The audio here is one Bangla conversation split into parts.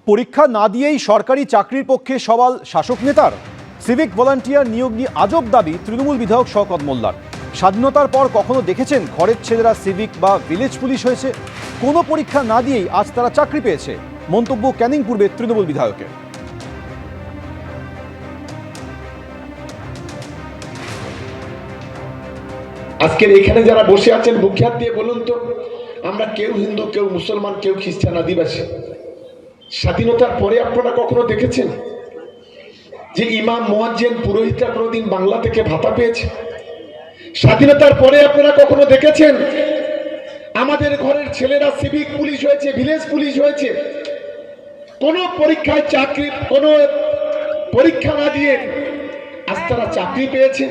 পরীক্ষা না দিয়েই সরকারি চাকরির পক্ষে সওয়াল শাসক নেতার। সিভিক ভলান্টিয়ার নিয়োগ নিয়ে আজব দাবি তৃণমূল বিধায়ক শওকত মোল্লার। স্বাধীনতার পর কখনো দেখেছেন ঘরের ছেলেরা সিভিক বা ভিলেজ পুলিশ হয়েছে? কোনো পরীক্ষা না দিয়েই আজ তারা চাকরি পেয়েছে, মন্তব্য ক্যানিং পূর্বে তৃণমূল বিধায়কের। আজকের এখানে যারা বসে আছেন বুক হাত দিয়ে বলুন তো, আমরা কেউ হিন্দু, কেউ মুসলমান, কেউ খ্রিস্টান, আদিবাসী, স্বাধীনতার পরে আপনারা কখনো দেখেছেন যে ইমাম, মুয়াজ্জিন, পুরোহিতরা কোনোদিন বাংলা থেকে ভাতা পেয়েছে? স্বাধীনতার পরে আপনারা কখনো দেখেছেন আমাদের ঘরের ছেলেরা সিভিক পুলিশ হয়েছে, ভিলেজ পুলিশ হয়েছে? কোনো পরীক্ষায় চাকরি, কোনো পরীক্ষা না দিয়ে আজ তারা চাকরি পেয়েছে?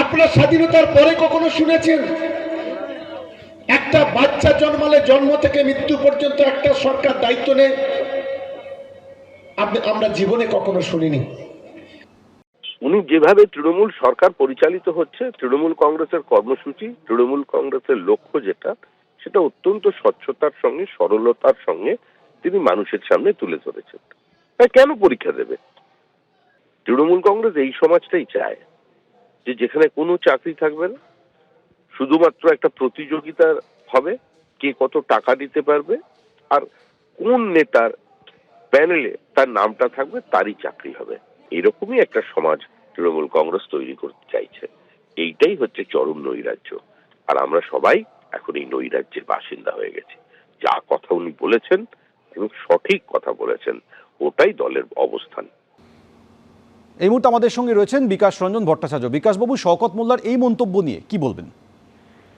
আপনারা স্বাধীনতার পরে কখনো শুনেছেন একটা বাচ্চা জন্মালে জন্ম থেকে মৃত্যু পর্যন্ত একটা সরকার দায়িত্ব নেয়? আমরা জীবনে কখনো শুনিনি। উনি যেভাবে তৃণমূল সরকার পরিচালিত হচ্ছে, তৃণমূল কংগ্রেসের কর্মসূচি, তৃণমূল কংগ্রেসের লক্ষ্য সেটা অত্যন্ত স্বচ্ছতার সঙ্গে, সরলতার সঙ্গে তিনি মানুষের সামনে তুলে ধরেছেন। তাই কেন পরীক্ষা দেবে? তৃণমূল কংগ্রেস এই সমাজটাই চায় যে যেখানে কোনো চাকরি থাকবে না, শুধুমাত্র একটা প্রতিযোগিতা হবে, কে কত টাকা দিতে পারবে আর কোন নেতার প্যানেলে তার নামটা থাকবে তারই চাকরি হবে। এরকমই একটা সমাজ তৃণমূল কংগ্রেস তৈরি করতে চাইছে। এইটাই হচ্ছে চরম নৈরাজ্য। আর আমরা সবাই এখন এই নৈরাজ্যের বাসিন্দা হয়ে গেছি। যা কথা উনি বলেছেন এবং সঠিক কথা বলেছেন, ওটাই দলের অবস্থান। এই মুহূর্তে আমাদের সঙ্গে রয়েছেন বিকাশ রঞ্জন ভট্টাচার্য। বিকাশবাবু, শওকত মোল্লার এই মন্তব্য নিয়ে কি বলবেন?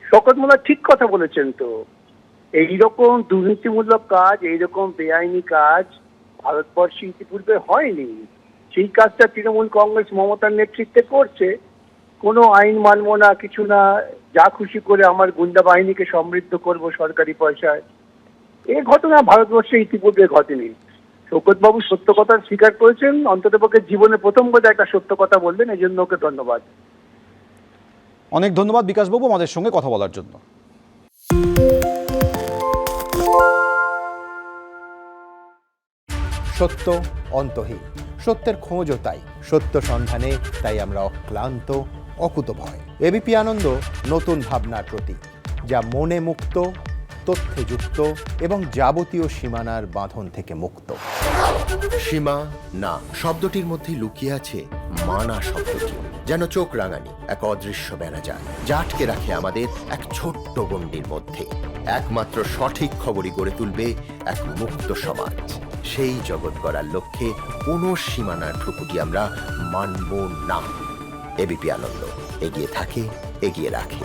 শওকত মোল্লা ঠিক কথা বলেছেন। তো এইরকম দুর্নীতিমূলক কাজ, এইরকম বেআইনি কাজ ভারতবর্ষে ইতিপূর্বে হয়নি। সেই কাজটা তৃণমূল কংগ্রেস মমতার নেতৃত্বে করছে। কোনো আইন মানবো না, কিছু না, যা খুশি করে আমার গুন্ডা বাহিনীকে সমৃদ্ধ করব সরকারি পয়সায়, এই ঘটনা ভারতবর্ষে ইতিপূর্বে ঘটেনি। শওকত বাবু সত্য কথা স্বীকার করেছেন, অন্ততপক্ষে জীবনে প্রথম কথা একটা সত্য কথা বললেন, এই জন্য ওকে ধন্যবাদ। অনেক ধন্যবাদ বিকাশবাবু আমাদের সঙ্গে কথা বলার জন্য। সত্য অন্তহীন, সত্যের খোঁজও তাই, সত্য সন্ধানে তাই আমরা অক্লান্ত, অকুতভয়। এবিপি আনন্দ নতুন ভাবনার প্রতীক, যা মনে মুক্ত, তথ্যে যুক্ত এবং যাবতীয় সীমানার বাঁধন থেকে মুক্ত। সীমা না শব্দটির মধ্যে লুকিয়ে আছে মানা শব্দটি, যেন চোখ রাঙানি এক অদৃশ্য বেড়াজাল, যা আটকে রাখে আমাদের এক ছোট্ট গণ্ডির মধ্যে। একমাত্র সঠিক খবরই গড়ে তুলবে এক মুক্ত সমাজ। সেই জগৎ গড়ার লক্ষ্যে কোনো সীমানার ঠুকুটি আমরা মানব না। এবিপি আনন্দ এগিয়ে থাকে, এগিয়ে রাখে।